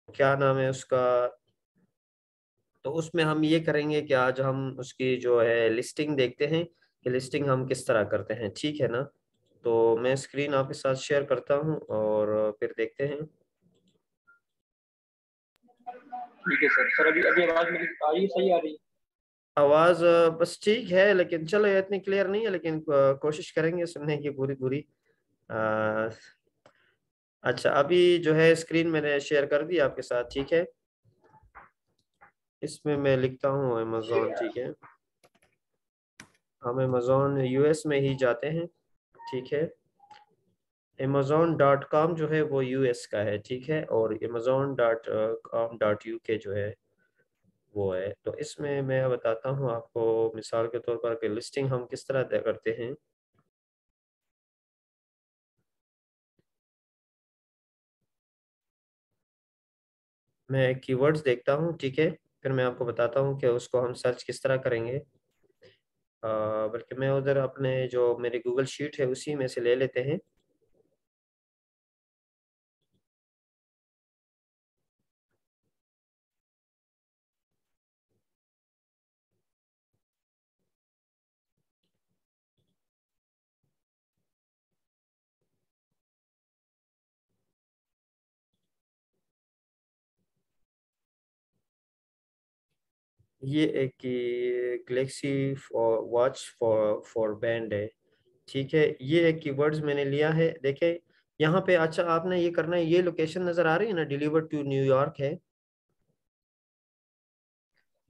क्या नाम है उसका, तो उसमें हम ये करेंगे कि आज हम उसकी जो है लिस्टिंग देखते हैं कि लिस्टिंग हम किस तरह करते हैं, ठीक है ना। तो मैं स्क्रीन आपके साथ शेयर करता हूँ और फिर देखते हैं। ठीक है सर। अभी अभी आवाज मेरी आ रही है, सही आ रही है? आवाज़ बस ठीक है, लेकिन चलो ये इतनी क्लियर नहीं है, लेकिन कोशिश करेंगे सुनने की पूरी पूरी। अ, अच्छा, अभी जो है स्क्रीन मैंने शेयर कर दी आपके साथ, ठीक है। इसमें मैं लिखता हूँ अमेजोन, ठीक है। हम अमेजोन यूएस में ही जाते हैं, ठीक है। Amazon.com जो है वो यूएस का है, ठीक है, और Amazon.com.uk जो है वो है। तो इसमें मैं बताता हूँ आपको मिसाल के तौर पर कि लिस्टिंग हम किस तरह तय करते हैं। मैं कीवर्ड्स देखता हूँ, ठीक है, फिर मैं आपको बताता हूँ कि उसको हम सर्च किस तरह करेंगे। बल्कि मैं उधर अपने जो मेरी गूगल शीट है उसी में से ले लेते हैं। ये एक Galaxy for watch for band है, ठीक है। ये एक कीवर्ड्स मैंने लिया है, देखे यहाँ पे। अच्छा, आपने ये करना है, ये लोकेशन नजर आ रही है ना, डिलीवर टू न्यूयॉर्क है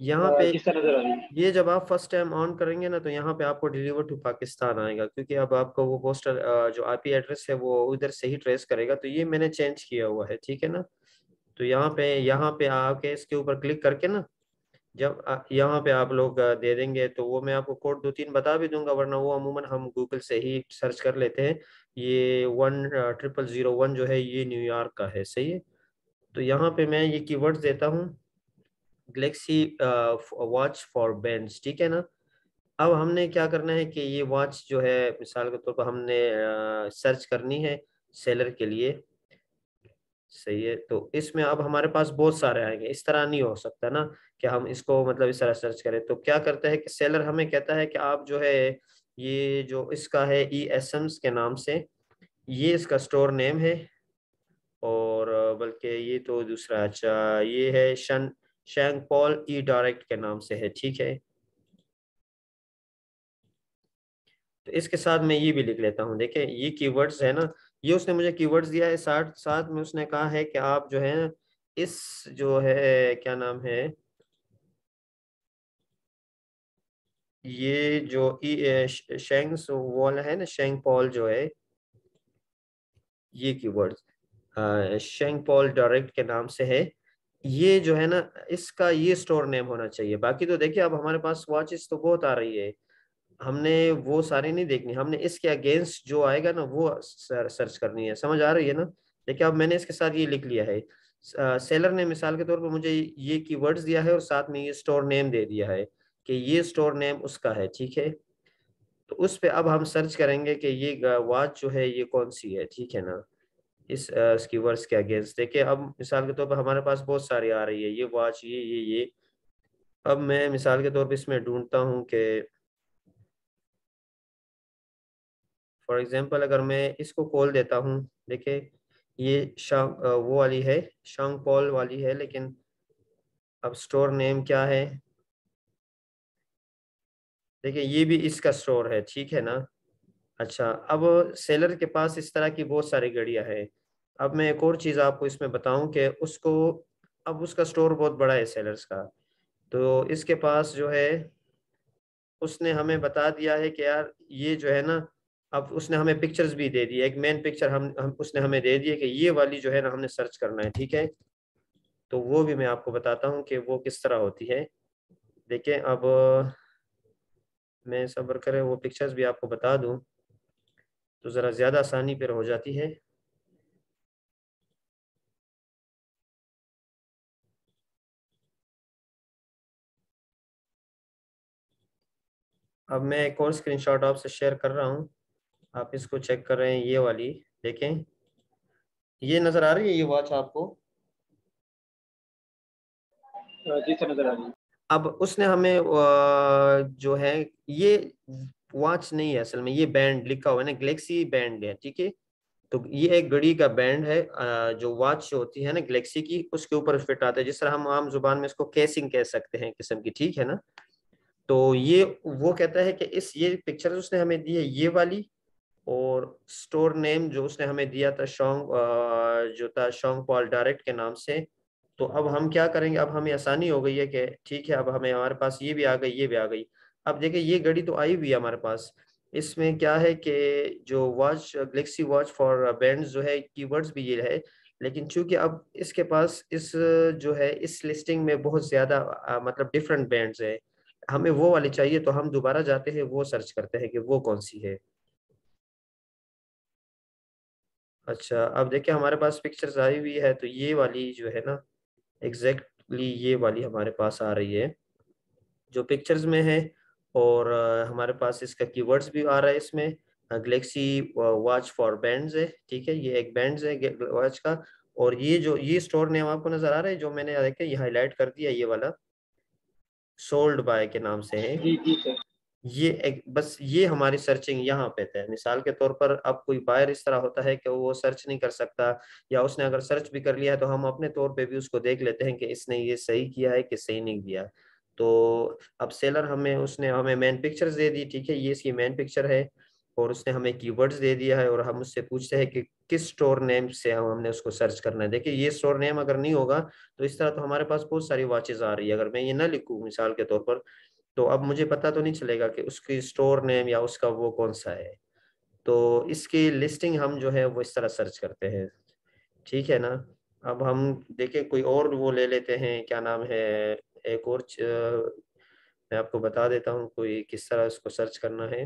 यहाँ पे। किस तरह नजर आ रही है? ये जब आप फर्स्ट टाइम ऑन करेंगे ना, तो यहाँ पे आपको डिलीवर टू पाकिस्तान आएगा, क्योंकि अब आपको वो पोस्टल जो आईपी एड्रेस है वो उधर से ही ट्रेस करेगा। तो ये मैंने चेंज किया हुआ है, ठीक है ना। तो यहाँ पे आके इसके ऊपर क्लिक करके ना, जब यहाँ पे आप लोग दे देंगे, तो वो मैं आपको कोड दो तीन बता भी दूंगा, वरना वो अमूमन हम गूगल से ही सर्च कर लेते हैं। ये 10001 जो है ये न्यूयॉर्क का है, सही है। तो यहाँ पे मैं ये कीवर्ड्स देता हूँ, गैलेक्सी वॉच फॉर बैंड्स, ठीक है ना। अब हमने क्या करना है कि ये वॉच जो है मिसाल के तौर पर हमने सर्च करनी है सेलर के लिए, सही है। तो इसमें अब हमारे पास बहुत सारे आएंगे, इस तरह नहीं हो सकता ना कि हम इसको मतलब इस तरह सर्च करें। तो क्या करता है कि सेलर हमें कहता है कि आप जो है ये जो इसका है ई एसम्स के नाम से, ये इसका स्टोर नेम है। और बल्कि ये तो दूसरा, अच्छा ये है शैंग पॉल ई डायरेक्ट के नाम से है, ठीक है। तो इसके साथ मैं ये भी लिख लेता हूँ, देखिए ये कीवर्ड्स है ना, ये उसने मुझे कीवर्ड्स दिया है, साथ साथ में उसने कहा है कि आप जो है इस जो है क्या नाम है, ये जो शेंग्स वॉल है ना, शेंग पॉल जो है, ये कीवर्ड्स शेंग पॉल डायरेक्ट के नाम से है। ये जो है ना, इसका ये स्टोर नेम होना चाहिए। बाकी तो देखिए अब हमारे पास वॉचेस तो बहुत आ रही है, हमने वो सारी नहीं देखनी, हमने इसके अगेंस्ट जो आएगा ना वो सर्च करनी है, समझ आ रही है ना। देखिए अब मैंने इसके साथ ये लिख लिया है। सेलर ने मिसाल के तौर पर मुझे ये कीवर्ड्स दिया है और साथ में ये स्टोर नेम दे दिया है कि ये स्टोर नेम उसका है, ठीक है। तो उस पे अब हम सर्च करेंगे कि ये वॉच जो है ये कौन सी है, ठीक है ना। इस कीवर्ड्स के अगेंस्ट देखिए, अब मिसाल के तौर पर हमारे पास बहुत सारी आ रही है, ये वॉच ये। अब मैं मिसाल के तौर पर इसमें ढूंढता हूँ कि फॉर एग्जांपल अगर मैं इसको खोल देता हूँ, देखिए ये वो वाली है, शांग पॉल वाली है, लेकिन अब स्टोर नेम क्या है, देखिए ये भी इसका स्टोर है, ठीक है ना। अच्छा, अब सेलर के पास इस तरह की बहुत सारी घड़ियां हैं। अब मैं एक और चीज़ आपको इसमें बताऊं कि उसको, अब उसका स्टोर बहुत बड़ा है सेलर्स का। तो इसके पास जो है, उसने हमें बता दिया है कि यार ये जो है ना, अब उसने हमें पिक्चर्स भी दे दी, एक मेन पिक्चर हम उसने हमें दे दी है कि ये वाली जो है ना हमने सर्च करना है, ठीक है। तो वो भी मैं आपको बताता हूँ कि वो किस तरह होती है। देखिए अब मैं सब्र करें, वो पिक्चर्स भी आपको बता दूँ तो ज़रा ज़्यादा आसानी पर हो जाती है। अब मैं एक और स्क्रीनशॉट आपसे शेयर कर रहा हूँ, आप इसको चेक कर रहे हैं, ये वाली देखें, ये नज़र आ रही है ये वॉच आपको। जी सर, नजर आ रही है। अब उसने हमें जो है ये वॉच नहीं है असल में, ये बैंड लिखा हुआ है ना, गैलेक्सी बैंड है, ठीक है। तो ये एक घड़ी का बैंड है, जो वॉच होती है ना गैलेक्सी की, उसके ऊपर फिट आता है, जिस तरह हम आम जुबान में इसको केसिंग कह सकते हैं किस्म की, ठीक है ना। तो ये वो कहता है कि इस ये पिक्चर उसने हमें दी है ये वाली, और स्टोर नेम जो उसने हमें दिया था शॉन्ग, जो था शॉन्ग पॉल डायरेक्ट के नाम से। तो अब हम क्या करेंगे, अब हमें आसानी हो गई है कि ठीक है, अब हमें हमारे पास ये भी आ गई, ये भी आ गई। अब देखिए ये घड़ी तो आई हुई है हमारे पास, इसमें क्या है कि जो watch Galaxy watch for bands जो है, कीवर्ड्स भी ये है। लेकिन चूंकि अब इसके पास इस जो है इस लिस्टिंग में बहुत ज्यादा मतलब डिफरेंट बैंड्स है, हमें वो वाली चाहिए, तो हम दोबारा जाते हैं वो सर्च करते हैं कि वो कौन सी है। अच्छा, अब देखिए हमारे पास पिक्चर्स आई हुई है, तो ये वाली जो है ना, एग्जैक्टली ये वाली हमारे पास आ रही है जो पिक्चर्स में है। और हमारे पास इसका कीवर्ड्स भी आ रहा है इसमें, गैलेक्सी वॉच फॉर बैंड्स है, ठीक है, ये एक बैंड्स है वॉच का। और ये जो ये स्टोर नेम आपको नजर आ रहा है, जो मैंने देखे ये हाईलाइट कर दिया, ये वाला सोल्ड बाय के नाम से है। जी सर। ये एक बस ये हमारी सर्चिंग यहाँ पे है, मिसाल के तौर पर अब कोई बायर इस तरह होता है कि वो सर्च नहीं कर सकता, या उसने अगर सर्च भी कर लिया है तो हम अपने तौर पे भी उसको देख लेते हैं कि इसने ये सही किया है कि सही नहीं किया। तो अब सेलर हमें उसने हमें मेन पिक्चर्स दे दी, ठीक है, ये इसकी मेन पिक्चर है, और उसने हमें कीवर्ड्स दे दिया है, और हम उससे पूछते हैं कि किस स्टोर नेम से हमने उसको सर्च करना है। देखिए ये स्टोर नेम अगर नहीं होगा तो इस तरह तो हमारे पास बहुत सारी वॉचेज आ रही है, अगर मैं ये ना लिखूं मिसाल के तौर पर, तो अब मुझे पता तो नहीं चलेगा कि उसकी स्टोर नेम या उसका वो कौन सा है। तो इसकी लिस्टिंग हम जो है वो इस तरह सर्च करते हैं, ठीक है ना। अब हम देखें कोई और वो ले लेते हैं, क्या नाम है, एक और मैं आपको बता देता हूँ कोई किस तरह इसको सर्च करना है।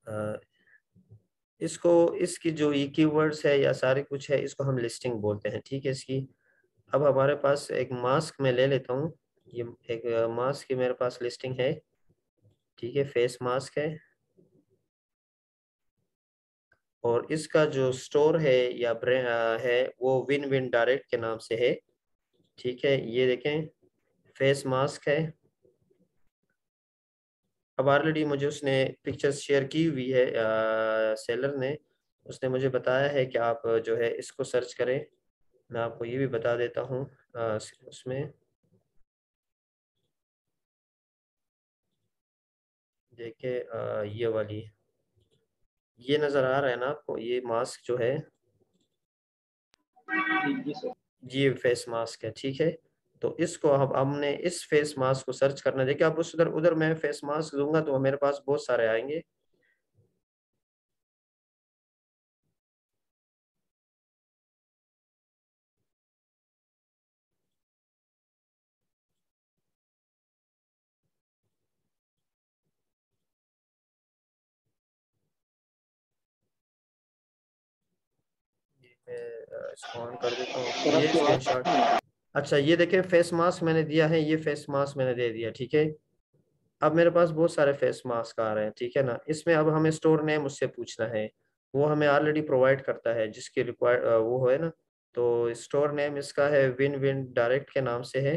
अ, इसको इसकी जो ये कीवर्ड्स है या सारे कुछ है, इसको हम लिस्टिंग बोलते हैं, ठीक है इसकी। अब हमारे पास एक मास्क में ले लेता हूँ, ये एक मास्क की मेरे पास लिस्टिंग है, ठीक है, फेस मास्क है। और इसका जो स्टोर है या ब्रांड है वो विन विन डायरेक्ट के नाम से है, ठीक है, ये देखें फेस मास्क है। अब ऑलरेडी मुझे उसने पिक्चर्स शेयर की हुई है, सेलर ने, उसने मुझे बताया है कि आप जो है इसको सर्च करें। मैं आपको ये भी बता देता हूँ, उसमें देखे ये वाली, ये नज़र आ रहा है ना आपको, ये मास्क जो है, जी सर। ये फेस मास्क है, ठीक है। तो इसको अब हमने इस फेस मास्क को सर्च करना है। देखिए आप उस उधर उधर मैं फेस मास्क दूंगा तो मेरे पास बहुत सारे आएंगे। मैं इसको ऑन कर देता हूँ, सर ये आपकी आवाज स्क्रीनशॉट। नहीं आ रही। अच्छा ये देखें फेस मास्क मैंने दिया है, ये फेस मास्क मैंने दे दिया, ठीक है। अब मेरे पास बहुत सारे फेस मास्क आ रहे हैं, ठीक है ना। इसमें अब हमें स्टोर नेम उससे पूछना है, वो हमें ऑलरेडी प्रोवाइड करता है जिसकी रिक्वायर वो है ना। तो स्टोर नेम इसका है विन विन डायरेक्ट के नाम से है,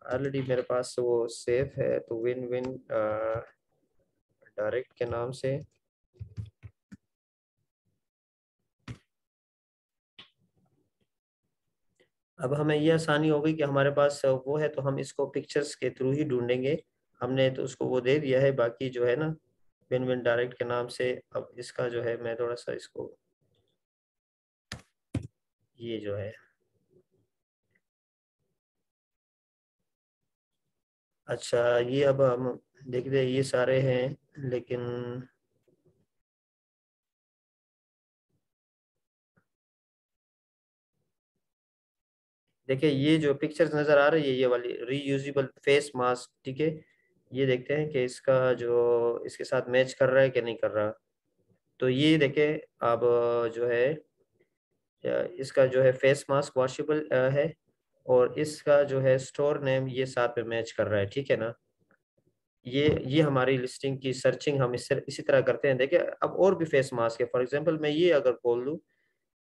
ऑलरेडी मेरे पास वो सेफ है, तो विन विन डायरेक्ट के नाम से। अब हमें ये आसानी हो गई कि हमारे पास वो है, तो हम इसको पिक्चर्स के थ्रू ही ढूंढेंगे। हमने तो उसको वो दे दिया है, बाकी जो है ना विन विन डायरेक्ट के नाम से। अब इसका जो है मैं थोड़ा सा इसको, ये जो है, अच्छा ये अब हम देखते हैं ये सारे हैं, लेकिन देखिए ये जो पिक्चर्स नज़र आ रही है ये वाली रीयूजेबल फेस मास्क, ठीक है, ये देखते हैं कि इसका जो इसके साथ मैच कर रहा है कि नहीं कर रहा। तो ये देखें अब जो है इसका जो है फेस मास्क वॉशेबल है, और इसका जो है स्टोर नेम ये साथ में मैच कर रहा है, ठीक है ना। ये हमारी लिस्टिंग की सर्चिंग हम इसी तरह करते हैं। देखिए अब और भी फेस मास्क है, फॉर एग्जांपल मैं ये अगर खोल लूँ,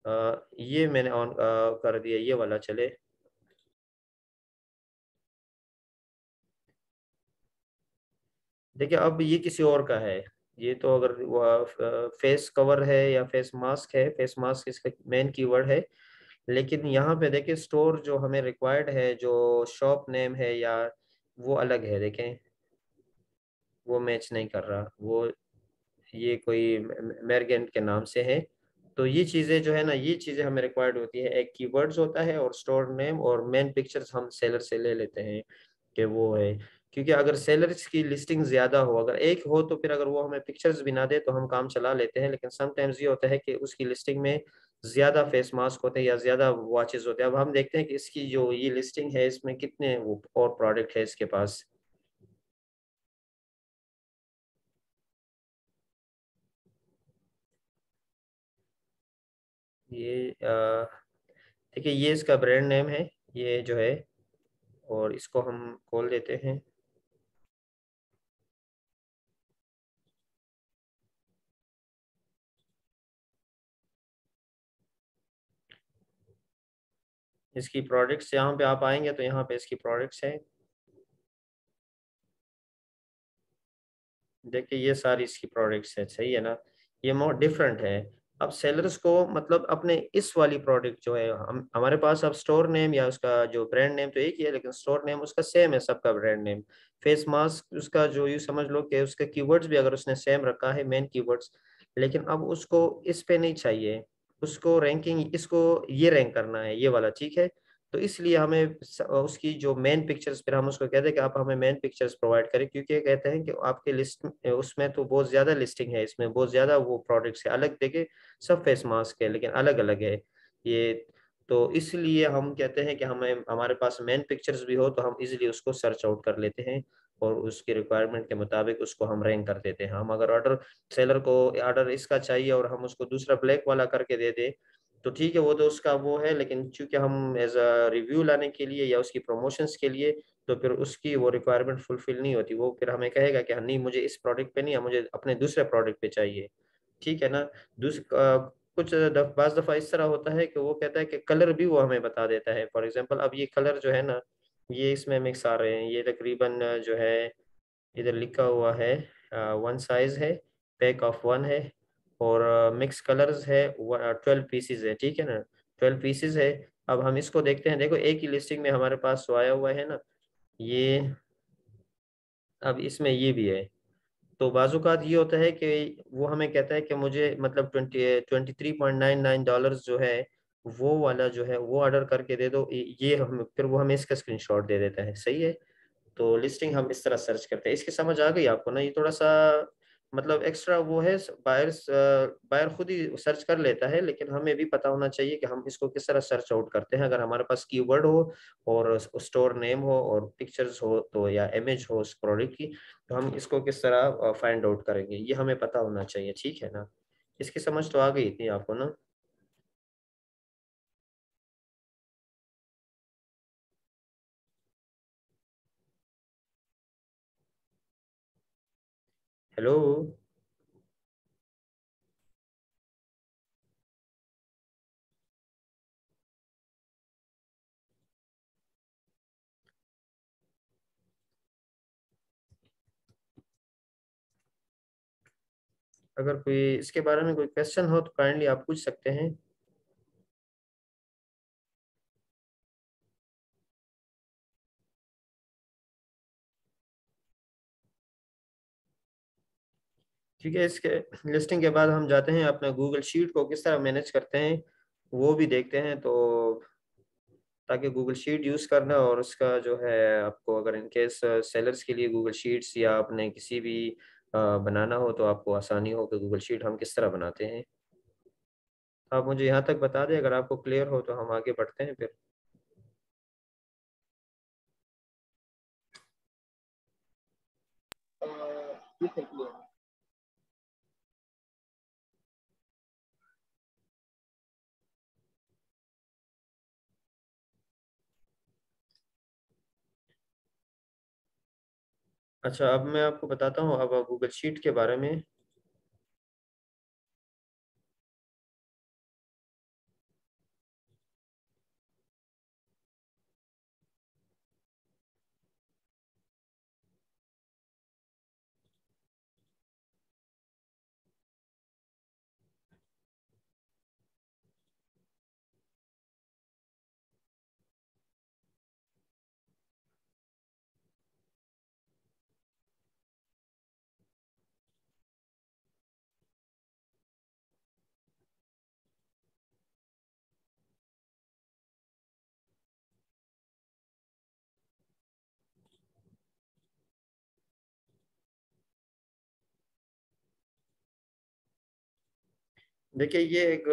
ये मैंने ऑन कर दिया, ये वाला चले। देखिए अब ये किसी और का है, ये तो अगर फेस कवर है या फेस मास्क है, फेस मास्क इसका मेन कीवर्ड है। लेकिन यहाँ पे देखिए स्टोर जो हमें रिक्वायर्ड है, जो शॉप नेम है या वो अलग है, देखें वो मैच नहीं कर रहा, वो ये कोई मेरगेंट के नाम से है। तो ये चीज़ें जो है ना, ये चीज़ें हमें रिक्वायर्ड होती है, एक कीवर्ड्स होता है और स्टोर नेम और मेन पिक्चर्स हम सेलर से ले लेते हैं कि वो है। क्योंकि अगर सेलर्स की लिस्टिंग ज्यादा हो, अगर एक हो तो फिर अगर वो हमें पिक्चर्स भी ना दे तो हम काम चला लेते हैं, लेकिन समटाइम्स ये होता है कि उसकी लिस्टिंग में ज्यादा फेस मास्क होते हैं या ज्यादा वॉचेस होते हैं। अब हम देखते हैं कि इसकी जो ये लिस्टिंग है इसमें कितने वो और प्रोडक्ट है इसके पास। ये देखिए ये इसका ब्रांड नेम है, ये जो है, और इसको हम खोल देते हैं। इसकी प्रोडक्ट्स यहाँ पे आप आएंगे तो यहाँ पे इसकी प्रोडक्ट्स हैं। देखिए ये सारी इसकी प्रोडक्ट्स है, सही है ना, ये मोर डिफरेंट है। अब सेलर्स को मतलब अपने इस वाली प्रोडक्ट जो है, हम हमारे पास अब स्टोर नेम या उसका जो ब्रांड नेम तो एक ही है, लेकिन स्टोर नेम उसका सेम है सबका ब्रांड नेम। फेस मास्क उसका जो यूँ समझ लो कि उसका कीवर्ड्स भी अगर उसने सेम रखा है मेन कीवर्ड्स, लेकिन अब उसको इस पे नहीं चाहिए, उसको रैंकिंग इसको ये रैंक करना है ये वाला, ठीक है। तो इसलिए हमें उसकी जो मेन पिक्चर्स, फिर हम उसको कहते हैं कि आप हमें मेन पिक्चर्स प्रोवाइड करें, क्योंकि ये कहते हैं कि आपके लिस्ट उसमें तो बहुत ज्यादा लिस्टिंग है, इसमें बहुत ज्यादा वो प्रोडक्ट्स है, अलग देखे सब फेस मास्क है लेकिन अलग अलग है ये। तो इसलिए हम कहते हैं कि हमें हमारे पास मेन पिक्चर्स भी हो तो हम इजीली उसको सर्च आउट कर लेते हैं और उसकी रिक्वायरमेंट के मुताबिक उसको हम रैंक कर देते हैं। हम अगर ऑर्डर सेलर को ऑर्डर इसका चाहिए और हम उसको दूसरा ब्लैक वाला करके दे दे तो ठीक है, वो तो उसका वो है, लेकिन चूंकि हम एज अ रिव्यू लाने के लिए या उसकी प्रमोशंस के लिए, तो फिर उसकी वो रिक्वायरमेंट फुलफिल नहीं होती, वो फिर हमें कहेगा कि हाँ नहीं मुझे इस प्रोडक्ट पे नहीं है, मुझे अपने दूसरे प्रोडक्ट पे चाहिए, ठीक है ना। कुछ बाज दफा इस तरह होता है कि वो कहता है कि कलर भी वो हमें बता देता है। फॉर एग्जांपल अब ये कलर जो है ना, ये इसमें मिक्स आ रहे हैं, ये तकरीबन जो है इधर लिखा हुआ है वन साइज है, पैक ऑफ वन है, और मिक्स कलर्स है, 12 पीसीज है, ठीक है ना, 12 पीसीज है। अब हम इसको देखते हैं, देखो एक ही लिस्टिंग में हमारे पास तो आया हुआ है ना ये, अब इसमें ये भी है। तो बाजुकात ये होता है कि वो हमें कहता है कि मुझे मतलब 23.99 डॉलर्स जो है वो वाला जो है वो ऑर्डर करके दे दो, ये हम फिर वो हमें इसका स्क्रीनशॉट दे देता है, सही है। तो लिस्टिंग हम इस तरह सर्च करते हैं। इसकी समझ आ गई आपको ना, ये थोड़ा सा मतलब एक्स्ट्रा वो है, बायर बायर खुद ही सर्च कर लेता है, लेकिन हमें भी पता होना चाहिए कि हम इसको किस तरह सर्च आउट करते हैं। अगर हमारे पास कीवर्ड हो और स्टोर नेम हो और पिक्चर्स हो तो या इमेज हो उस प्रोडक्ट की, तो हम इसको किस तरह फाइंड आउट करेंगे, ये हमें पता होना चाहिए, ठीक है ना। इसकी समझ तो आ गई इतनी आपको ना। हेलो। अगर कोई इसके बारे में कोई क्वेश्चन हो तो काइंडली आप पूछ सकते हैं। ठीक है, इसके लिस्टिंग के बाद हम जाते हैं अपना गूगल शीट को किस तरह मैनेज करते हैं वो भी देखते हैं। तो ताकि गूगल शीट यूज़ करना और उसका जो है आपको अगर इनकेस सेलर्स के लिए गूगल शीट्स या अपने किसी भी बनाना हो तो आपको आसानी हो कि गूगल शीट हम किस तरह बनाते हैं। आप मुझे यहाँ तक बता दें, अगर आपको क्लियर हो तो हम आगे बढ़ते हैं फिर। ये सही है। अच्छा अब मैं आपको बताता हूँ अब गूगल शीट के बारे में। देखिए ये एक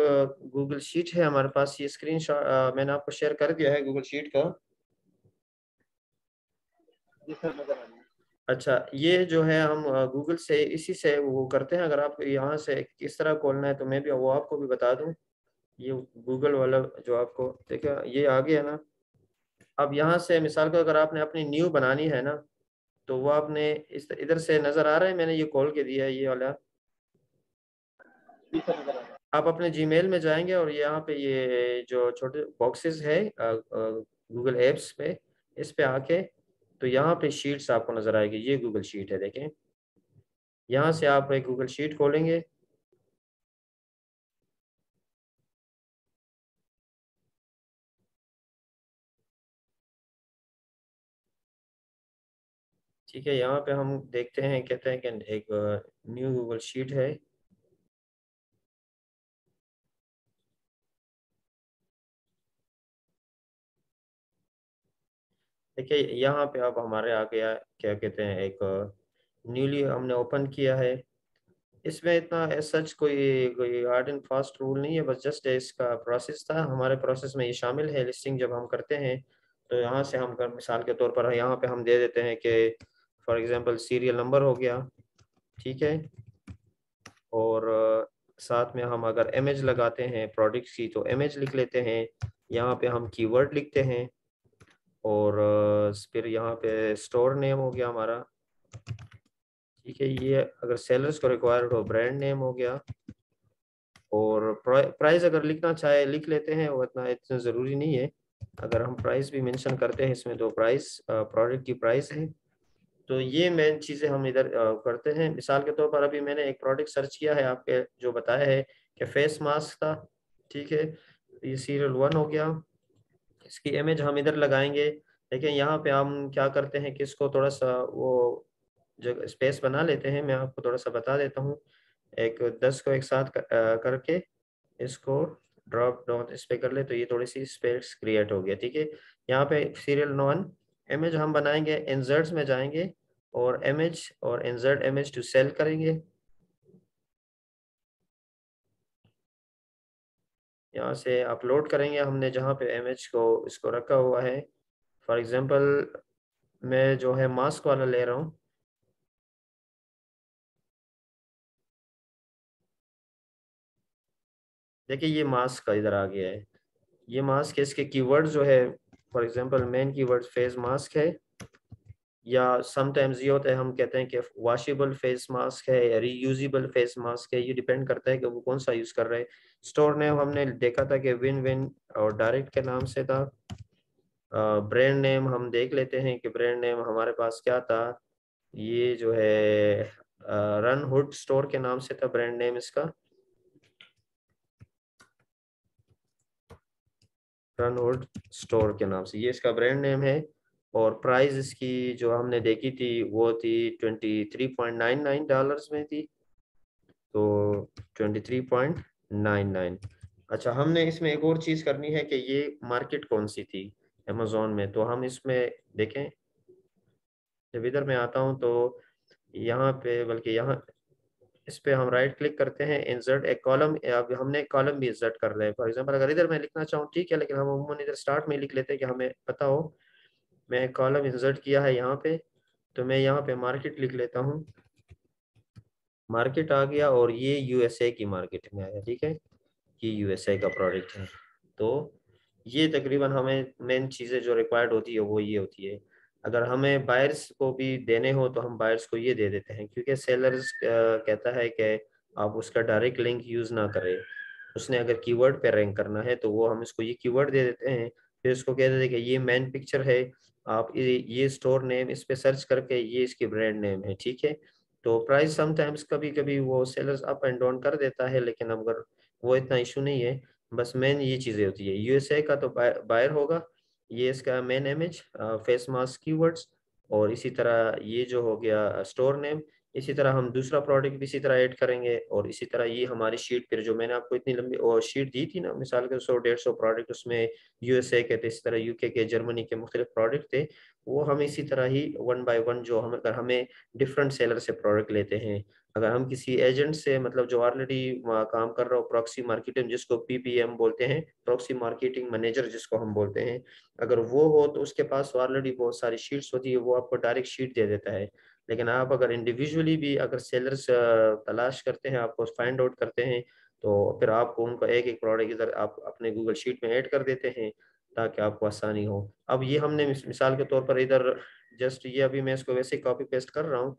गूगल शीट है हमारे पास, ये स्क्रीनशॉट मैंने आपको शेयर कर दिया है गूगल शीट का। जी सर, नजर आ रही है। अच्छा, ये जो है हम गूगल से इसी से वो करते हैं। अगर आप यहाँ से किस तरह खोलना है तो मैं भी वो आपको भी बता दूं। ये गूगल वाला जो आपको देखा ये आ गया ना। अब यहाँ से मिसाल को अगर आपने अपनी न्यू बनानी है ना, तो वो आपने इस इधर से नज़र आ रहा है, मैंने ये खोल के दिया है ये वाला। जी सर, नजर आ रहा है। आप अपने जीमेल में जाएंगे और यहाँ पे ये जो छोटे बॉक्सेस है गूगल एप्स पे, इस पे आके तो यहाँ पे शीट्स आपको नज़र आएगी। ये गूगल शीट है देखें, यहाँ से आप एक गूगल शीट खोलेंगे। ठीक है, यहाँ पे हम देखते हैं, कहते हैं कि एक न्यू गूगल शीट है। देखिए यहाँ पे अब हमारे आ गया, क्या कहते हैं, एक न्यूली हमने ओपन किया है। इसमें इतना एज सच कोई कोई हार्ड एंड फास्ट रूल नहीं है, बस जस्ट इसका प्रोसेस था। हमारे प्रोसेस में ये शामिल है, लिस्टिंग जब हम करते हैं तो यहाँ से हम मिसाल के तौर पर यहाँ पे हम दे देते हैं कि फॉर एग्जांपल सीरियल नंबर हो गया, ठीक है। और साथ में हम अगर इमेज लगाते हैं प्रोडक्ट की तो इमेज लिख लेते हैं। यहाँ पे हम कीवर्ड लिखते हैं। और फिर यहाँ पे स्टोर नेम हो गया हमारा, ठीक है। ये अगर सेलर्स को रिक्वायर्ड हो ब्रांड नेम हो गया। और प्राइस अगर लिखना चाहे लिख लेते हैं, वो इतना ज़रूरी नहीं है। अगर हम प्राइस भी मेंशन करते हैं इसमें तो प्राइस प्रोडक्ट की प्राइस है। तो ये मेन चीज़ें हम इधर करते हैं। मिसाल के तौर पर अभी मैंने एक प्रोडक्ट सर्च किया है आपके जो बताया है कि फेस मास्क था, ठीक है। ये सीरियल 1 हो गया, इसकी इमेज हम इधर लगाएंगे। लेकिन यहाँ पे हम क्या करते हैं कि इसको थोड़ा सा वो जगह स्पेस बना लेते हैं। मैं आपको थोड़ा सा बता देता हूँ। एक 10 को एक साथ करके इसको ड्रॉप डाउन इस पे कर ले तो ये थोड़ी सी स्पेस क्रिएट हो गया, ठीक है। यहाँ पे सीरियल 1 इमेज हम बनाएंगे, इंसर्ट्स में जाएंगे और इमेज और इंसर्ट इमेज टू सेल करेंगे। यहाँ से अपलोड करेंगे हमने जहाँ पे इमेज को इसको रखा हुआ है। फॉर एग्जांपल मैं जो है मास्क वाला ले रहा हूँ। देखिए ये मास्क का इधर आ गया है। ये मास्क है, इसके कीवर्ड जो है for example main keyword face mask है, या समटाइम्स ये होता है हम कहते हैं कि वॉशेबल फेस मास्क है या रीयूजेबल फेस मास्क है। ये डिपेंड करता है कि वो कौन सा यूज़ कर रहे हैं। स्टोर नेम हमने देखा था कि विन विन और डायरेक्ट के नाम से था। ब्रांड नेम हम देख लेते हैं कि ब्रांड नेम हमारे पास क्या था। ये जो है रन हुड स्टोर के नाम से था ब्रांड नेम इसका, रनवुड स्टोर के नाम से ये इसका ब्रांड नेम है। और प्राइस इसकी जो हमने देखी थी वो थी $23.99 में थी, तो 23.99। अच्छा, हमने इसमें एक और चीज़ करनी है कि ये मार्केट कौन सी थी अमेजोन में, तो हम इसमें देखें। जब इधर मैं आता हूँ तो यहाँ पे, बल्कि यहाँ इस पे हम राइट क्लिक करते हैं, इंसर्ट एक कॉलम। अब हमने एक कॉलम भी इंसर्ट कर रहे हैं। फॉर एग्जांपल अगर इधर मैं लिखना चाहूँ ठीक है, लेकिन हम अमूमन इधर स्टार्ट में लिख लेते हैं कि हमें पता हो। मैं एक कॉलम इंसर्ट किया है यहाँ पे, तो मैं यहाँ पे मार्केट लिख लेता हूँ। मार्केट आ गया और ये यूएसए की मार्केट में आया, ठीक है। ये यूएसए का प्रोडक्ट है। तो ये तकरीबन हमें मेन चीज़ें जो रिक्वायर्ड होती है वो ये होती है। अगर हमें बायर्स को भी देने हो तो हम बायर्स को ये दे देते हैं, क्योंकि सेलर्स कहता है कि आप उसका डायरेक्ट लिंक यूज़ ना करें। उसने अगर कीवर्ड पे रैंक करना है तो वो हम इसको ये कीवर्ड दे देते हैं। फिर इसको कह देते हैं कि ये मेन पिक्चर है, आप ये स्टोर नेम इस पे सर्च करके ये इसकी ब्रांड नेम है, ठीक है। तो प्राइस समटाइम्स कभी कभी वो सेलर्स अप एंड डाउन कर देता है, लेकिन अगर वो इतना इशू नहीं है। बस मेन ये चीज़ें होती है। यूएसए का तो बायर होगा, ये इसका main image face mask keywords. और इसी तरह ये जो हो गया स्टोर नेम, इसी तरह हम दूसरा प्रोडक्ट भी इसी तरह ऐड करेंगे, और इसी तरह ये हमारी शीट फिर जो मैंने आपको इतनी लंबी और शीट दी थी ना, मिसाल के 100-150 प्रोडक्ट, उसमें यूएसए के थे, इसी तरह यूके के, जर्मनी के मुख्तलिफ प्रोडक्ट थे, वो हम इसी तरह ही वन बाय वन, जो हम अगर हमें डिफरेंट सेलर से प्रोडक्ट लेते हैं, अगर हम किसी एजेंट से, मतलब जो ऑलरेडी काम कर रहा हो, प्रॉक्सी मार्केटिंग जिसको पीपीएम बोलते हैं, प्रॉक्सी मार्केटिंग मैनेजर जिसको हम बोलते हैं, अगर वो हो तो उसके पास ऑलरेडी बहुत सारी शीट्स होती है, वो आपको डायरेक्ट शीट दे देता है। लेकिन आप अगर इंडिविजुअली भी अगर सेलर्स तलाश करते हैं, आपको फाइंड आउट करते हैं, तो फिर आपको उनको एक एक प्रोडक्ट इधर आप अपने गूगल शीट में ऐड कर देते हैं, ताकि आपको आसानी हो। अब ये हमने मिसाल के तौर पर इधर जस्ट ये अभी मैं इसको वैसे ही कॉपी पेस्ट कर रहा हूँ,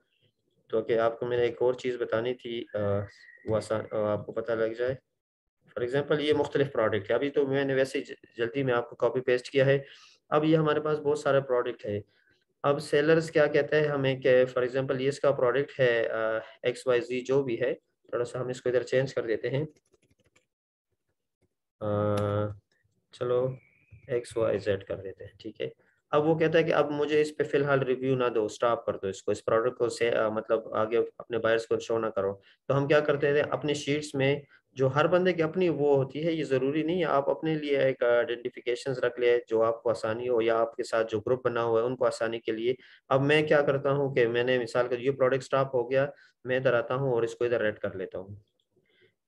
तो कि आपको मैंने एक और चीज़ बतानी थी, वो आसान आपको पता लग जाए। फॉर एग्जांपल ये मुख्तलिफ प्रोडक्ट है, अभी तो मैंने वैसे ही जल्दी में आपको कॉपी पेस्ट किया है। अब ये हमारे पास बहुत सारे प्रोडक्ट है। अब सेलर्स क्या कहते हैं हमें कि फॉर एग्जांपल ये इसका प्रोडक्ट है XYZ जो भी है, थोड़ा सा हम इसको इधर चेंज कर देते हैं, चलो XYZ कर देते हैं, ठीक है। अब वो कहता है कि अब मुझे इस पे फिलहाल रिव्यू ना दो, स्टॉप कर दो इसको, इस प्रोडक्ट को से मतलब आगे अपने बायर्स को शो ना करो। तो हम क्या करते हैं अपने शीट्स में, जो हर बंदे की अपनी वो होती है, ये ज़रूरी नहीं है आप अपने लिए एक आइडेंटिफिकेशन रख ले जो आपको आसानी हो, या आपके साथ जो ग्रुप बना हुआ है उनको आसानी के लिए। अब मैं क्या करता हूँ कि मैंने मिसाल का ये प्रोडक्ट स्टॉप हो गया, मैं इधर आता हूँ और इसको इधर रेड कर लेता हूँ।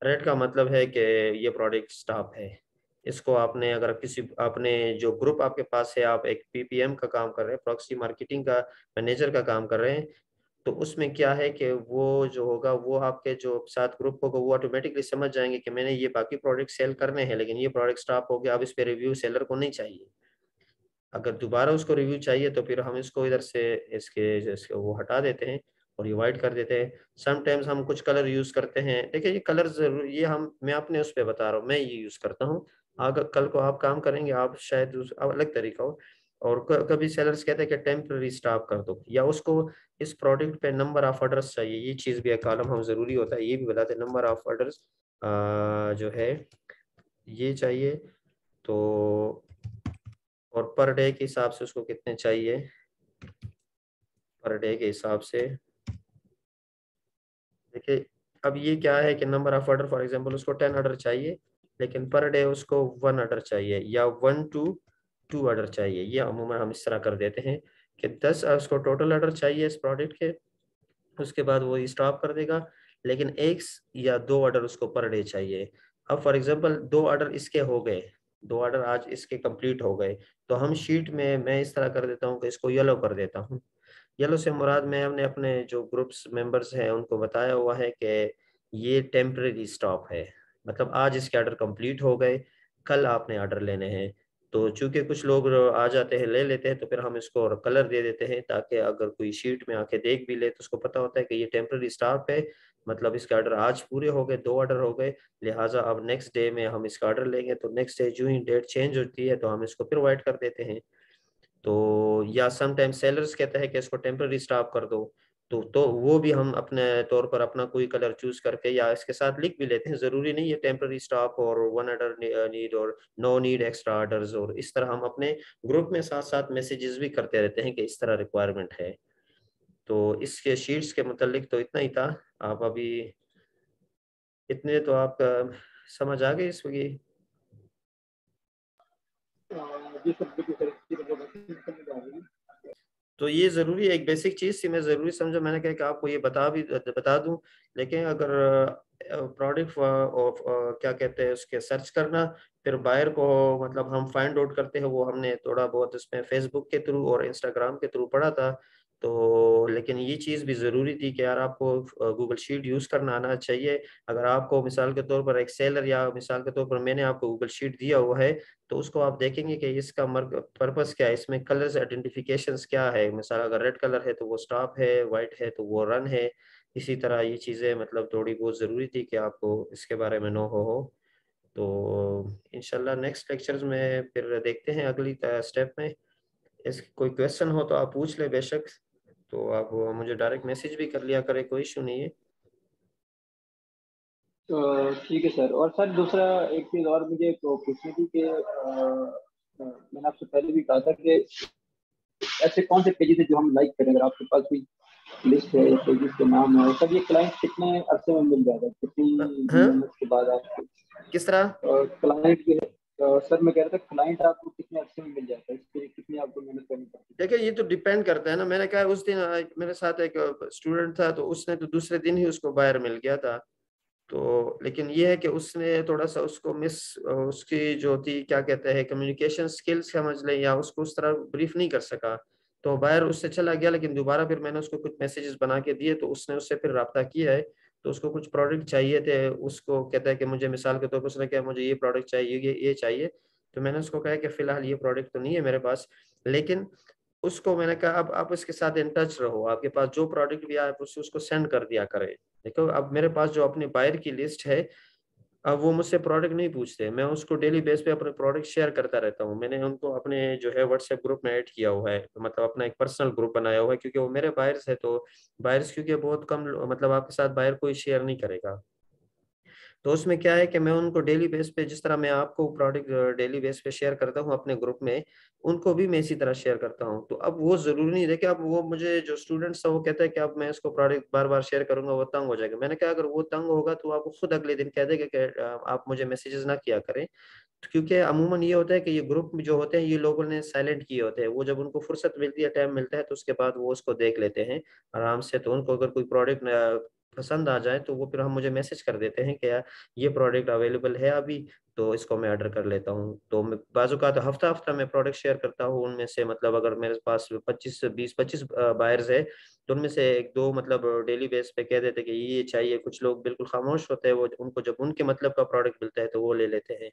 रेड का मतलब है कि ये प्रोडक्ट स्टॉप है। इसको आपने अगर किसी आपने जो ग्रुप आपके पास है, आप एक पीपीएम का काम कर रहे हैं, प्रॉक्सी मार्केटिंग का मैनेजर का काम कर रहे हैं, तो उसमें क्या है कि वो जो होगा वो आपके जो साथ ग्रुप होगा वो ऑटोमेटिकली समझ जाएंगे कि मैंने ये बाकी प्रोडक्ट सेल करने हैं, लेकिन ये प्रोडक्ट स्टॉप हो गया, अब इस पे रिव्यू सेलर को नहीं चाहिए। अगर दोबारा उसको रिव्यू चाहिए तो फिर हम इसको इधर से इसके वो हटा देते हैं और ये वाइट कर देते हैं। समटाइम्स हम कुछ कलर यूज करते हैं, देखिए ये कलर जरूर, ये हम मैं अपने उस पर बता रहा हूँ, मैं ये यूज करता हूँ। अगर कल को आप काम करेंगे आप शायद अलग तरीका हो। और कभी सेलर्स कहते हैं कि टेम्पररी स्टॉप कर दो, या उसको इस प्रोडक्ट पे नंबर ऑफ ऑर्डर्स चाहिए, ये चीज़ भी एक कॉलम हम जरूरी होता है, ये भी बताते हैं नंबर ऑफ ऑर्डर्स जो है ये चाहिए। तो और पर डे के हिसाब से उसको कितने चाहिए, पर डे के हिसाब से देखिए। अब ये क्या है कि number of order, for example उसको 10 ऑर्डर चाहिए, लेकिन पर डे उसको 1 ऑर्डर चाहिए, या 1 to 2 ऑर्डर चाहिए। ये अमूमन हम इस तरह कर देते हैं कि 10 उसको टोटल ऑर्डर चाहिए इस प्रोडक्ट के, उसके बाद वो स्टॉप कर देगा, लेकिन एक या 2 ऑर्डर उसको पर डे चाहिए। अब फॉर एग्जांपल 2 ऑर्डर इसके हो गए, 2 ऑर्डर आज इसके कंप्लीट हो गए, तो हम शीट में मैं इस तरह कर देता हूँ कि इसको येलो कर देता हूँ। येलो से मुराद मैं हमने अपने जो ग्रुप्स मेंबर्स हैं उनको बताया हुआ है कि ये टेम्परेरी स्टॉप है, मतलब आज इसके ऑर्डर कंप्लीट हो गए, कल आपने ऑर्डर लेने हैं। तो चूंकि कुछ लोग आ जाते हैं ले लेते हैं, तो फिर हम इसको कलर दे देते हैं, ताकि अगर कोई शीट में आके देख भी ले तो उसको पता होता है कि ये टेम्परेरी स्टॉप है, मतलब इसके ऑर्डर आज पूरे हो गए, 2 ऑर्डर हो गए, लिहाजा अब नेक्स्ट डे में हम इसका ऑर्डर लेंगे, तो नेक्स्ट डे जो ही डेट चेंज होती है तो हम इसको फिर वाइट कर देते हैं। तो या समटाइम्स सेलर्स कहते हैं कि इसको टेम्पररी स्टॉप कर दो, तो वो भी हम अपने तौर पर अपना कोई कलर चूज करके या इसके साथ लिख भी लेते हैं, जरूरी नहीं है टेम्पररी स्टॉप और 1 ऑर्डर नीड और नो नीड एक्स्ट्रा ऑर्डर्स, और इस तरह हम अपने ग्रुप में साथ साथ मैसेजेस भी करते रहते हैं कि इस तरह रिक्वायरमेंट है। तो इसके शीट्स के मुतालिक तो इतना ही था। आप अभी इतने तो आप समझ आ गए इसकी। जी सर, बिल्कुल सर, इसकी मतलब समझ आ रही है। तो ये जरूरी है, एक बेसिक चीज थी, मैं जरूरी समझा, मैंने कहा कि आपको ये बता दूं। लेकिन अगर प्रोडक्ट क्या कहते हैं उसके सर्च करना, फिर बायर को मतलब हम फाइंड आउट करते हैं, वो हमने थोड़ा बहुत इसमें फेसबुक के थ्रू और इंस्टाग्राम के थ्रू पढ़ा था। तो लेकिन ये चीज़ भी ज़रूरी थी कि यार आपको गूगल शीट यूज़ करना आना चाहिए। अगर आपको मिसाल के तौर पर एक सेलर, या मिसाल के तौर पर मैंने आपको गूगल शीट दिया हुआ है, तो उसको आप देखेंगे कि इसका पर्पस क्या है, इसमें कलर्स आइडेंटिफिकेशंस क्या है, मिसाल अगर रेड कलर है तो वो स्टॉप है, वाइट है तो वो रन है। इसी तरह ये चीज़ें मतलब थोड़ी बहुत ज़रूरी थी कि आपको इसके बारे में नो हो। तो इंशाल्लाह नेक्स्ट लेक्चर्स में फिर देखते हैं अगली स्टेप में। इस कोई क्वेश्चन हो तो आप पूछ ले बेशक, तो आप मुझे डायरेक्ट मैसेज भी कर लिया करें, कोई इशू नहीं है। ठीक है सर। और सर दूसरा एक चीज़ और मुझे तो पूछनी थी कि मैंने आपसे पहले भी कहा था कि ऐसे कौन से पेजेस है जो हम लाइक करें, अगर आपके पास कोई लिस्ट है, पेजेस के नाम है सर। ये क्लाइंट कितने अरसे में मिल जाएगा, कितनी हाँ, मेहनत के बाद आपको किस तरह? क्लाइंट के सर मैं कह रहा था क्लाइंट आपको कितने अरसे में मिल जाता है, इसके लिए कितनी आपको मेहनत करनी पड़ती देखिए, ये तो डिपेंड करता है ना। मैंने कहा उस दिन मेरे साथ एक स्टूडेंट था, तो उसने तो दूसरे दिन ही उसको बायर मिल गया था। तो लेकिन ये है कि उसने थोड़ा सा उसको उसकी जो थी क्या कहते हैं कम्युनिकेशन स्किल्स समझ लें, या उसको उस तरह ब्रीफ नहीं कर सका, तो बायर उससे चला गया। लेकिन दोबारा फिर मैंने उसको कुछ मैसेजेस बना के दिए, तो उसने उससे फिर रब्ता किया है। तो उसको कुछ प्रोडक्ट चाहिए थे, उसको कहता है कि मुझे मिसाल के तौर पर उसने कहा मुझे ये प्रोडक्ट चाहिए, ये चाहिए। तो मैंने उसको कहा कि फिलहाल ये प्रोडक्ट तो नहीं है मेरे पास, लेकिन उसको मैंने कहा अब आप उसके साथ इन टच रहो, आपके पास जो प्रोडक्ट भी आए आप उसको सेंड कर दिया करें। देखो, अब मेरे पास जो अपने बायर की लिस्ट है, अब वो मुझसे प्रोडक्ट नहीं पूछते, मैं उसको डेली बेस पे अपने प्रोडक्ट शेयर करता रहता हूँ। मैंने उनको अपने जो है व्हाट्सएप ग्रुप में ऐड किया हुआ है, तो मतलब अपना एक पर्सनल ग्रुप बनाया हुआ है, क्योंकि वो मेरे बायर्स है। तो बायर्स क्योंकि बहुत कम मतलब आपके साथ बायर कोई शेयर नहीं करेगा। तो उसमें क्या है कि मैं उनको डेली बेस पे, जिस तरह मैं आपको प्रोडक्ट डेली बेस पे शेयर करता हूँ अपने ग्रुप में, उनको भी मैं इसी तरह शेयर करता हूँ। तो अब वो जरूरी नहीं है कि अब वो मुझे जो स्टूडेंट्स है वो कहता है कि अब मैं इसको प्रोडक्ट बार बार शेयर करूंगा, वो तंग हो जाएगा। मैंने कहा अगर वो तंग होगा तो आपको खुद अगले दिन कह देगा कि आप मुझे मैसेजेस ना किया करें। तो क्योंकि अमूमन ये होता है कि ये ग्रुप जो होते हैं ये लोगों ने साइलेंट किए होते हैं, वो जब उनको फुर्सत मिलती है, टाइम मिलता है, तो उसके बाद वो उसको देख लेते हैं आराम से। तो उनको अगर कोई प्रोडक्ट पसंद आ जाए तो वो फिर हम मुझे मैसेज कर देते हैं कि यार ये प्रोडक्ट अवेलेबल है अभी, तो इसको मैं ऑर्डर कर लेता हूँ। तो मैं बाजू का तो हफ्ता हफ्ता मैं प्रोडक्ट शेयर करता हूँ उनमें से। मतलब अगर मेरे पास 25 बायर्स है, तो उनमें से एक दो मतलब डेली बेस पे कह देते कि ये चाहिए। कुछ लोग बिल्कुल खामोश होते हैं, वो उनको जब उनके मतलब का प्रोडक्ट मिलता है तो वो ले लेते हैं।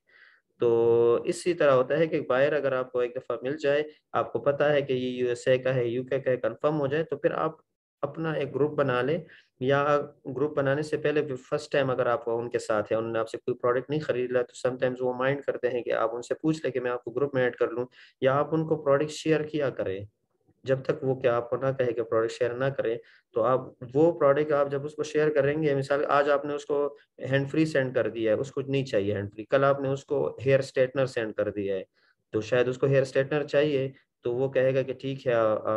तो इसी तरह होता है कि बायर अगर आपको एक दफ़ा मिल जाए, आपको पता है कि ये यूएसए का है, यूके का है, कंफर्म हो जाए, तो फिर आप अपना एक ग्रुप बना लें। या ग्रुप बनाने से पहले फर्स्ट टाइम अगर आप उनके साथ है, उन्होंने आपसे कोई प्रोडक्ट नहीं खरीद लिया, तो समटाइम्स वो माइंड करते हैं कि आप उनसे पूछ लें कि मैं आपको ग्रुप में ऐड कर लूँ, या आप उनको प्रोडक्ट शेयर किया करें। जब तक वो क्या आपको ना कहे कि प्रोडक्ट शेयर ना करें, तो आप वो प्रोडक्ट आप जब उसको शेयर करेंगे, मिसाल आज आपने उसको हैंड फ्री सेंड कर दिया है, उसको नहीं चाहिए हैंड फ्री, कल आपने उसको हेयर स्ट्रेटनर सेंड कर दिया है, तो शायद उसको हेयर स्ट्रेटनर चाहिए, तो वो कहेगा कि ठीक है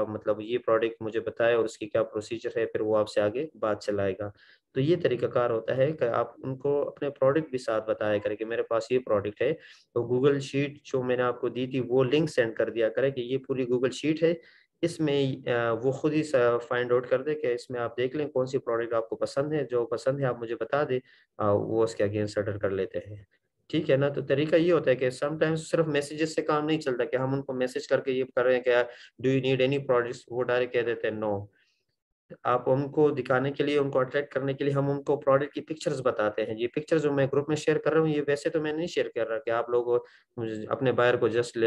मतलब ये प्रोडक्ट मुझे बताए और उसकी क्या प्रोसीजर है, फिर वो आपसे आगे बात चलाएगा। तो ये तरीकाकार होता है कि आप उनको अपने प्रोडक्ट भी साथ बताया करें कि मेरे पास ये प्रोडक्ट है। तो गूगल शीट जो मैंने आपको दी थी वो लिंक सेंड कर दिया करें कि ये पूरी गूगल शीट है, इसमें वो खुद ही फाइंड आउट कर दे कि इसमें आप देख लें कौन सी प्रोडक्ट आपको पसंद है, जो पसंद है आप मुझे बता दें, वो उसके अगेंस्ट ऑर्डर कर लेते हैं। ठीक है ना? तो तरीका ये होता है कि समटाइम्स सिर्फ मैसेजेस से काम नहीं चलता कि हम उनको मैसेज करके ये कर रहे हैं कि do you need any products, वो डायरेक्ट कह देते हैं नो। आप उनको दिखाने के लिए, उनको अट्रैक्ट करने के लिए हम उनको प्रोडक्ट की पिक्चर्स बताते हैं। ये पिक्चर्स जो मैं ग्रुप में शेयर कर रहा हूँ, ये वैसे तो मैं नहीं शेयर कर रहा कि आप लोग अपने बायर को जस्ट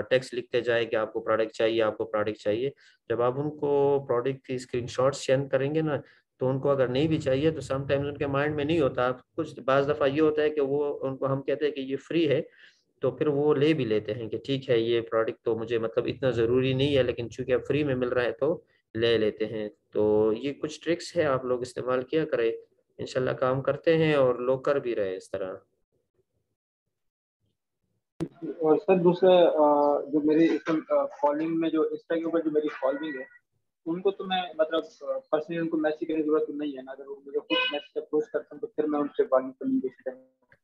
टेक्स्ट लिखते जाए कि आपको प्रोडक्ट चाहिए, आपको प्रोडक्ट चाहिए। जब आप उनको प्रोडक्ट की स्क्रीनशॉट शेयर करेंगे ना, तो उनको अगर नहीं भी चाहिए तो समटाइम्स उनके माइंड में नहीं होता। कुछ बाज दफ़ा ये होता है कि वो उनको हम कहते हैं कि ये फ्री है, तो फिर वो ले भी लेते हैं कि ठीक है ये प्रोडक्ट तो मुझे मतलब इतना ज़रूरी नहीं है, लेकिन चूंकि अब फ्री में मिल रहा है तो ले लेते हैं। तो ये कुछ ट्रिक्स है, आप लोग इस्तेमाल किया करें, इंशाल्लाह काम करते हैं और लोग कर भी रहे हैं इस तरह। है। और सर दूसरा जो मेरी फॉलोइंग में जो इंस्टा के ऊपर जो मेरी फॉलोइंग है, उनको तो मैं मतलब पर्सनली उनको मैसेज करने की जरूरत तो नहीं है ना, अगर वो मुझे खुद मैसेज अप्रोच करते हैं तो फिर मैं उनसे बाकी कम्युनिकेशन।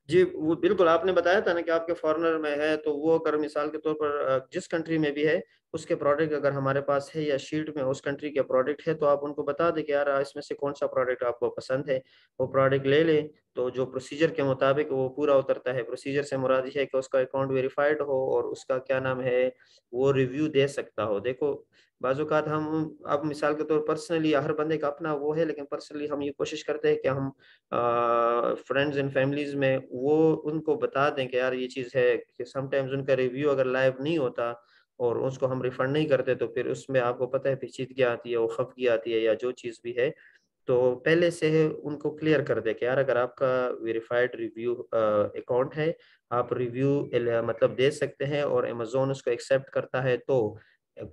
जी, वो बिल्कुल आपने बताया था ना कि आपके फॉरेनर में है, तो वो अगर मिसाल के तौर पर जिस कंट्री में भी है, उसके प्रोडक्ट अगर हमारे पास है या शीट में उस कंट्री के प्रोडक्ट है, तो आप उनको बता दें कि यार इसमें से कौन सा प्रोडक्ट आपको पसंद है, वो प्रोडक्ट ले लें। तो जो प्रोसीजर के मुताबिक वो पूरा उतरता है, प्रोसीजर से मुराद ये है कि उसका अकाउंट वेरीफाइड हो और उसका क्या नाम है, वो रिव्यू दे सकता हो। देखो, बाज़-औक़ात हम अब मिसाल के तौर पर पर्सनली हर बंदे का अपना वो है, लेकिन पर्सनली हम ये कोशिश करते हैं कि हम फ्रेंड्स एंड फैमिलीज में वो उनको बता दें कि यार ये चीज़ है, कि समटाइम्स उनका रिव्यू अगर लाइव नहीं होता और उसको हम रिफंड नहीं करते, तो फिर उसमें आपको पता है पेचीदगी आती है, वो खफगी आती है, या जो चीज़ भी है। तो पहले से उनको क्लियर कर दे कि यार अगर आपका वेरीफाइड रिव्यू अकाउंट है, आप रिव्यू मतलब दे सकते हैं और अमेजोन उसको एक्सेप्ट करता है, तो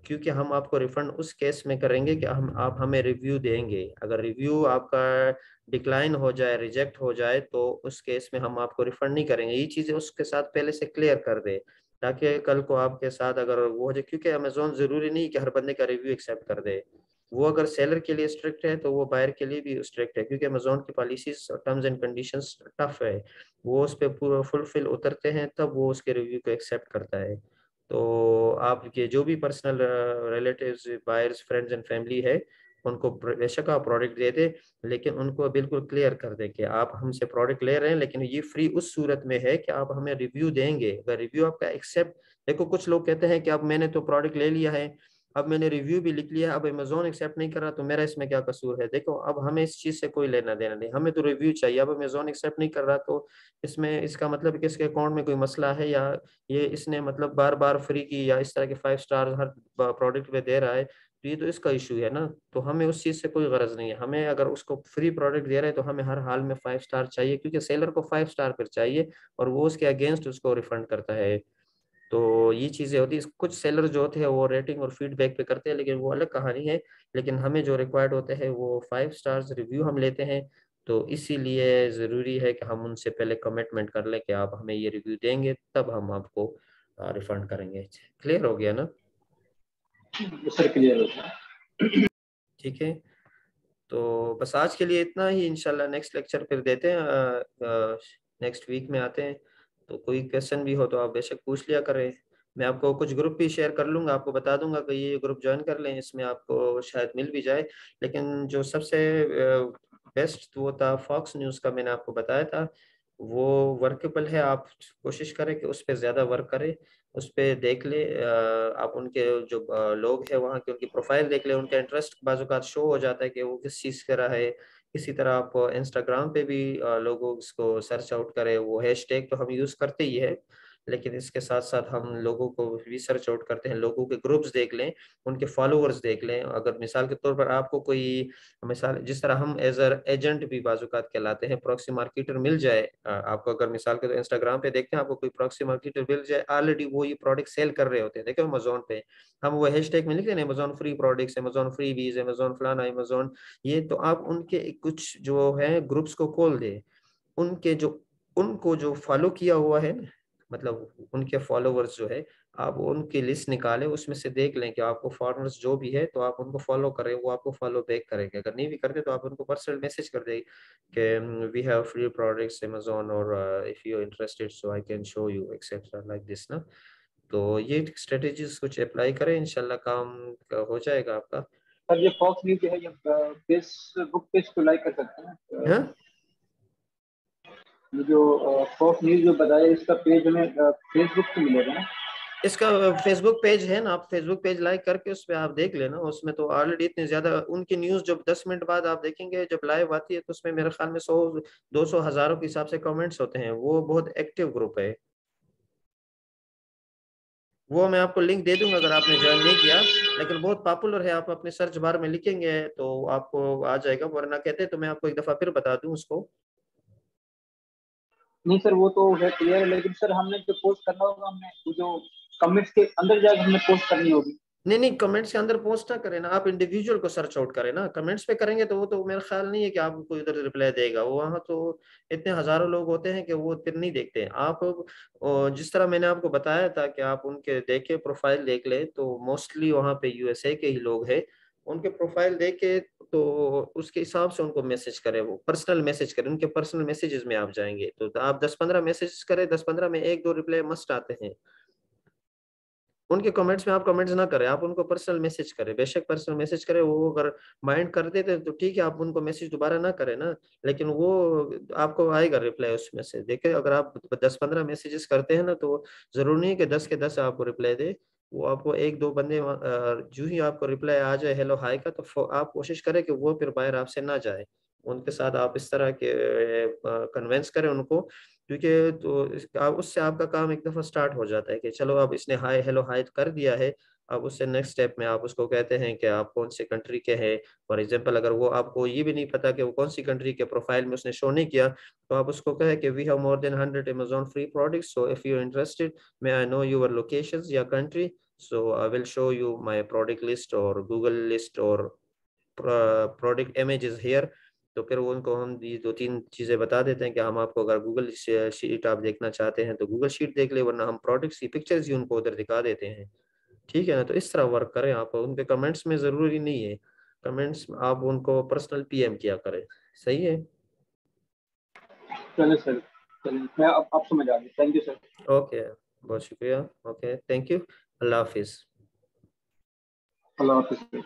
क्योंकि हम आपको रिफंड उस केस में करेंगे कि हम आप हमें रिव्यू देंगे। अगर रिव्यू आपका डिक्लाइन हो जाए, रिजेक्ट हो जाए, तो उस केस में हम आपको रिफंड नहीं करेंगे। ये चीज़ें उसके साथ पहले से क्लियर कर दे, ताकि कल को आपके साथ अगर वो हो जाए, क्योंकि अमेजोन ज़रूरी नहीं कि हर बंदे का रिव्यू एक्सेप्ट कर दे। वो अगर सेलर के लिए स्ट्रिक्ट है तो वो बायर के लिए भी स्ट्रिक्ट है, क्योंकि अमेजोन की policies terms and conditions tough है। वो उस पर पूरा फुलफिल उतरते हैं तब वो उसके रिव्यू को एक्सेप्ट करता है। तो आपके जो भी personal relatives, buyers, friends and family है, उनको बेशक आप प्रोडक्ट दे दे, लेकिन उनको बिल्कुल क्लियर कर दे कि आप हमसे प्रोडक्ट ले रहे हैं, लेकिन ये फ्री उस सूरत में है कि आप हमें रिव्यू देंगे। अगर रिव्यू आपका एक्सेप्ट, देखो कुछ लोग कहते हैं कि अब मैंने तो प्रोडक्ट ले लिया है, अब मैंने रिव्यू भी लिख लिया, अब अमेजोन एक्सेप्ट नहीं कर रहा तो मेरा इसमें क्या कसूर है। देखो अब हमें इस चीज से कोई लेना देना नहीं, हमें तो रिव्यू चाहिए। अब अमेजोन एक्सेप्ट नहीं कर रहा तो इसमें इसका मतलब कि इसके अकाउंट में कोई मसला है, या ये इसने मतलब बार बार फ्री की या इस तरह के 5 स्टार हर प्रोडक्ट में दे रहा है, तो ये तो इसका इशू है ना। तो हमें उस चीज से कोई गरज नहीं है, हमें अगर उसको फ्री प्रोडक्ट दे रहे हैं तो हमें हर हाल में 5 स्टार चाहिए, क्योंकि सेलर को 5 स्टार पर चाहिए और वो उसके अगेंस्ट उसको रिफंड करता है। तो ये चीजें होती है। कुछ सेलर जो होते हैं वो रेटिंग और फीडबैक पे करते हैं, लेकिन वो अलग कहानी है। लेकिन हमें जो रिक्वायर्ड होते हैं वो 5 स्टार्स रिव्यू हम लेते हैं। तो इसीलिए ज़रूरी है कि हम उनसे पहले कमिटमेंट कर लें कि आप हमें ये रिव्यू देंगे, तब हम आपको रिफंड करेंगे। क्लियर हो गया ना? सर क्लियर हो गया। ठीक है, तो बस आज के लिए इतना ही। इंशाल्लाह नेक्स्ट लेक्चर फिर देते हैं, नेक्स्ट वीक में आते हैं। तो कोई क्वेश्चन भी हो तो आप बेशक पूछ लिया करें। मैं आपको कुछ ग्रुप भी शेयर कर लूंगा, आपको बता दूंगा कि ये ग्रुप ज्वाइन कर लें, इसमें आपको शायद मिल भी जाए। लेकिन जो सबसे बेस्ट वो था फॉक्स न्यूज़ का, मैंने आपको बताया था, वो वर्केबल है। आप कोशिश करें कि उस पर ज़्यादा वर्क करें, उस पर देख ले। आप उनके जो लोग हैं वहाँ के, उनकी प्रोफाइल देख ले, उनका इंटरेस्ट बाज़ शो हो जाता है कि वो किस चीज़ का रहा है। इसी तरह आप इंस्टाग्राम पे भी लोगों को सर्च आउट करें। वो हैशटैग तो हम यूज़ करते ही है, लेकिन इसके साथ साथ हम लोगों को भी सर्च आउट करते हैं। लोगों के ग्रुप्स देख लें, उनके फॉलोअर्स देख लें। अगर मिसाल के तौर पर आपको कोई, मिसाल जिस तरह हम एज एजेंट भी बाजुकात कहलाते हैं, प्रॉक्सी मार्केटर मिल जाए आपको, अगर मिसाल के तो इंस्टाग्राम पे देखते हैं आपको कोई प्रॉक्सी मार्केटर मिल जाए, ऑलरेडी वो ये प्रोडक्ट सेल कर रहे होते हैं। देखो अमेजोन पे हम वो हैशटैग में लिखते हैं Amazon free products, Amazon free वीज, अमेजोन फलाना, अमेजोन ये, तो आप उनके कुछ जो है ग्रुप्स को खोल दे, उनके जो, उनको जो फॉलो किया हुआ है ना, मतलब उनके फॉलोवर्स जो है, आप उनकी लिस्ट निकालें, उसमें से देख लें कि आपको फॉलोअर्स जो भी है तो आप उनको फॉलो करें, वो आपको फॉलो बैक करेंगे। अगर नहीं भी करते तो आप उनको पर्सनल मैसेज कर दें कि we have free products Amazon, और if you interested so I can show you etcetera like this ना। तो ये स्ट्रेटेजीज कुछ अप्लाई करें, इंशाल्लाह काम हो जाएगा आपका। सर ये फॉक्स न्यूज जो है ये फेसबुक पेज को लाइक कर सकते हैं। हाँ, ये जो फॉक्स न्यूज जो बताया इसका पेज हमें फेसबुक पे मिलेगा ना? इसका फेसबुक पेज है ना, आप फेसबुक पेज लाइक करके उस पर आप देख लेना। उसमें तो ऑलरेडी इतने ज्यादा उनकी न्यूज जब 10 मिनट बाद आप देखेंगे जब लाइव आती है, तो उसमें मेरे ख्याल में 100 200 हजारों के हिसाब से कमेंट्स होते हैं। वो बहुत एक्टिव ग्रुप है। वो मैं आपको लिंक दे दूंगा अगर आपने ज्वाइन नहीं किया, लेकिन बहुत पॉपुलर है। आप अपने सर्च बार में लिखेंगे तो आपको आ जाएगा, वरना कहते तो मैं आपको एक दफा फिर बता दूं उसको। नहीं सर वो तो है क्लियर है, लेकिन सर हमने जो पोस्ट करना होगा हमने वो जो कमेंट्स के अंदर जाकर हमने पोस्ट करनी होगी। नहीं नहीं, कमेंट्स के अंदर पोस्ट ना करें ना, आप इंडिविजुअल को सर्च आउट करें ना। कमेंट्स पे करेंगे तो वो तो मेरा ख्याल नहीं है कि आपको इधर रिप्लाई देगा। वो वहाँ तो इतने हजारों लोग होते हैं कि वो फिर नहीं देखते हैं। आप जिस तरह मैंने आपको बताया था कि आप उनके देखे प्रोफाइल देख ले, तो मोस्टली वहाँ पे यूएसए के ही लोग हैं। उनके प्रोफाइल देखे तो उसके हिसाब से उनको मैसेज करें, वो पर्सनल मैसेज करें। उनके पर्सनल मैसेजेस में आप जाएंगे तो आप 10-15 मैसेज करें, 10-15 में 1-2 रिप्लाई मस्ट आते हैं। उनके कमेंट्स में आप कमेंट्स ना करें, आप उनको पर्सनल मैसेज करें, बेशक पर्सनल मैसेज करें। वो अगर माइंड कर देते तो ठीक है, आप उनको मैसेज दोबारा ना करें ना, लेकिन वो आपको आएगा रिप्लाई उसमें से। देखिए अगर आप 10-15 मैसेजेस करते हैं ना, तो जरूरी नहीं है कि 10 के 10 आपको रिप्लाई दे। वो आपको 1-2 बंदे जो ही आपको रिप्लाई आ जाए हेलो हाय का, तो आप कोशिश करें कि वो फिर बाहर आपसे ना जाए। उनके साथ आप इस तरह के कन्वेंस करें उनको, क्योंकि तो उससे आपका काम एक दफा स्टार्ट हो जाता है कि चलो अब इसने हाय हेलो हाय कर दिया है। अब उससे नेक्स्ट स्टेप में आप उसको कहते हैं कि आप कौन से कंट्री के हैं। फॉर एग्जांपल अगर वो आपको ये भी नहीं पता कि वो कौन सी कंट्री के, प्रोफाइल में उसने शो नहीं किया, तो आप उसको कहे कि we have more than 100 Amazon free products, so if you interested may I know your locations या country, so I will show you my product list और गूगल लिस्ट और प्रोडक्ट इमेजेस हियर। तो फिर वो उनको हम ये 2-3 चीज़ें बता देते हैं कि हम आपको, अगर गूगल शीट आप देखना चाहते हैं तो गूगल शीट देख ले, वरना हम प्रोडक्ट्स की पिक्चर्स ही उनको उधर दिखा देते हैं। ठीक है ना? तो इस तरह वर्क करें आप। उनके कमेंट्स में ज़रूरी नहीं है कमेंट्स आप उनको पर्सनल पीएम किया करें। सही है। चलिए सर, चलिए मैं अब समझ आ गई। Thank you sir. ओके, बहुत शुक्रिया। Okay, thank you. अल्लाह हाफिज। अल्लाह हाफिज़।